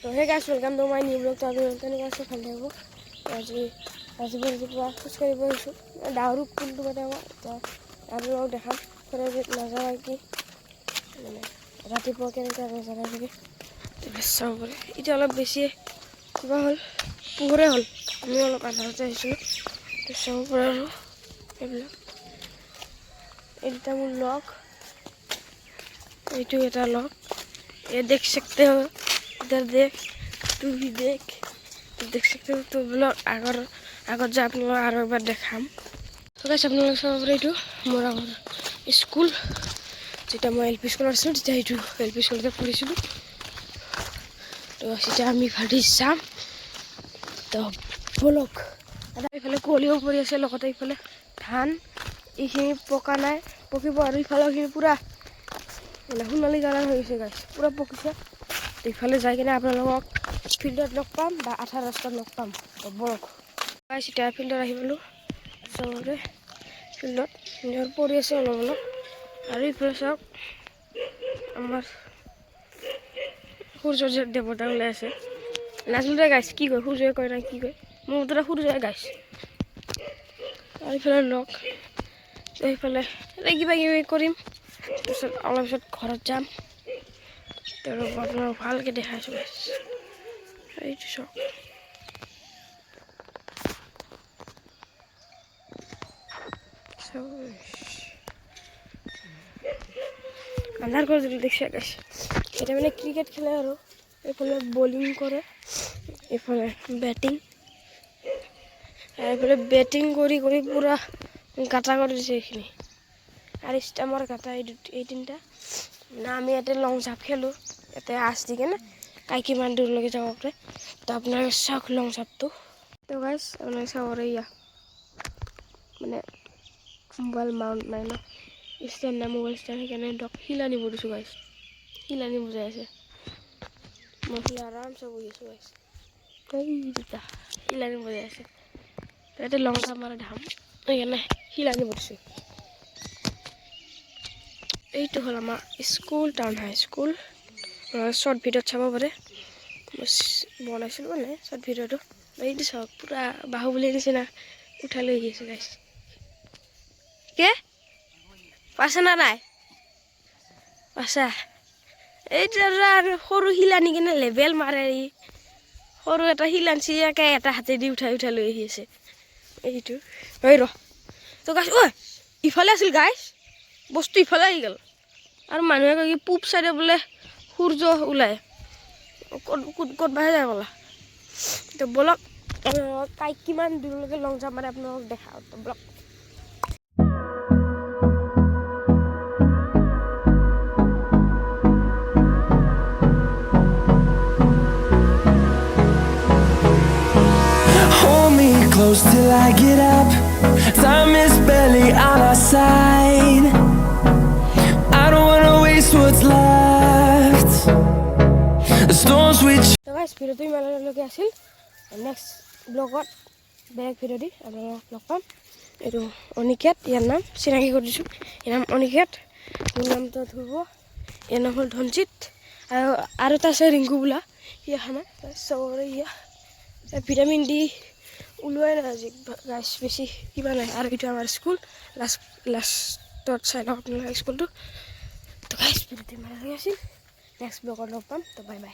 তো হে গাইছ welcome to my new blog. তো আমি কেনেকৈ আছোঁ ভাল থাকিব। ৰাতিপুৱা খোজকাঢ়িব আহিছোঁ ডাৱৰো কোনটো কথা তো আপোনালোকক দেখাম নাজানা কি মানে ৰাতিপুৱা কেনেকৈ নাজানা নেকি চাব পাৰে। এতিয়া অলপ বেছি কিবা হ'ল পোহৰে হ'ল, আমি অলপ আন্ধাৰতে আহিছিলোঁ চাব পাৰে। আৰু এইবিলাক এই দুটা মোৰ লগ, এইটো এটা লগ। ये देख सकते हो, इधर देख, तू भी देख सकते हो। तो ब्लॉग आगर जा अपने और एक बार देखाम। तो गाइस अपने सब रेटू मोर स्कूल जेटा मैं एलपी स्कूल आছিলো তেতিয়া এইটো এলপি স্কুলতে পঢ়িছিলোঁ। তো সেটা আমি ভাটি যাম। তো ব্লগ এইফালে কুঁৱলীও পৰি আছে, লগতে এইফালে ধান এইখিনি পকা নাই, পকিব। আৰু ইফালেখিনি পূৰা মানে সোণালী কালাৰ হৈ গৈছে গাইছ, পূৰা পকিছে। তো ইফালে যাই কিনে আপোনালোকক ফিল্ডত লগ পাম বা আঠা ৰাস্তাত লগ পাম। তো বৰক গাইছ এতিয়া ফিল্ডত আহি পালোঁ। চবৰে ফিল্ডত পৰি আছে অলপ অলপ। আৰু ইফালে চাওক আমাৰ সূৰ্য দেৱতা ওলাই আছে। নাজনোতে গাইছ কি কয়, সূৰ্যই কয় না কি কয়, মোৰ মতে সূৰ্যই গাইছ। আৰু ইফালে লগ এইফালে কিবা কিবি কৰিম, তাৰপিছত অলপ পিছত ঘৰত যাম। তো আপোনাক ভালকৈ দেখাইছোঁ গাইছ, এইটো চাওক। আন্ধাৰ কৰে দিল দেখছি গাইছ। এটা মানে ক্ৰিকেট খেলে আৰু এইফালে বলিং কৰে, এইফালে ব্যাটিং, আৰ এইফালে ব্যাটিং কৰি কৰি পুৰা গাটা কৰে দিছে এইখিনি। আৰ স্টাম্পৰ গাটা এই তিনিটা না। আমি ইয়াতে লং জাম্প খেলোঁ, ইয়াতে আঁচ দি কেনে কাই কিমান দূৰলৈকে যাব পাৰে। তো আপোনালোকে চাওক লং জাম্পটো। তো গাইছ আপোনালোকে চাব পাৰে ইয়া মানে মোবাইল মাউণ্ট নাই ন, ষ্টেণ্ড নাই, মোবাইল ষ্টেণ্ড, সেইকাৰণে ধৰক শিল আনিব দিছোঁ গাইছ। শিল আনি বুজাই আছে, মই শিল আৰামছে বহি আছোঁ গাইছ। এই দুটা শিল আনি বুজাই আছে, ইয়াতে লং জাম্প মাৰে ধাম, সেইকাৰণে শিল আনিব দিছোঁ। এইটো হ'ল আমাৰ স্কুল, টাউন হাই স্কুল। শ্বৰ্ট ভিডিঅ'ত চাব পাৰে, বনাইছিলোঁ মানে শ্বৰ্ট ভিডিঅ'টো। এইটো চাওক পূৰা বাহুবলীৰ নিচিনা উঠাই লৈ আহি আছে গাইছ। কে পাইছে না নাই পাইছা? এইটো আৰু সৰু শিল আনি কিনে লেবেল মাৰে। ই সৰু এটা শিল আনছি, একে এটা হাতেদি উঠাই উঠাই লৈ আহি আছে। এইটো ঐ ৰ তো গাইছ, ঐ ইফালে আছিল গাইছ, বস্তু ইফালে আহি গ'ল। আৰু মানুহে কয় কি পূব চাইডে বোলে সূৰ্য ওলায়, ক'ত বাহে যায় ক'লা। তো বলক কাই কিমান দূৰলৈকে লং জাম্প মাৰে আপোনালোকক দেখাওঁ। তো বলক। Close till I get up, time is barely on our side. I don't wanna waste what's left. The storms we তো গাইছ ভিডিঅ'টো ইমানলৈকে আছিল। নেক্সট ব্লগত বেলেগ ভিডিঅ' দি আপোনালোকক লগ পাম। এইটো অনিকেত, ইয়াৰ নাম চিনাকি কৰি দিছোঁ। ইয়াৰ নাম অনিকেত, মোৰ নামটো ধ্ৰুৱ, ইয়াৰ নাম হ'ল ধনজিত। আৰু এটা আছে ৰিংকু বোলা, সি অহা নাই। চবৰে ইয়া ভিটামিন ডি ওলোৱাই নাই আজি গাইছ, বেছি কিবা নাই। আৰু এইটো আমাৰ স্কুল, লাষ্টত চাই লওক আপোনালোকে স্কুলটো। তো গাইছ ভিডিঅ'টো ইমানলৈকে আছিল, নেক্সট ব্লগত লগ পাম। তো বাই বাই।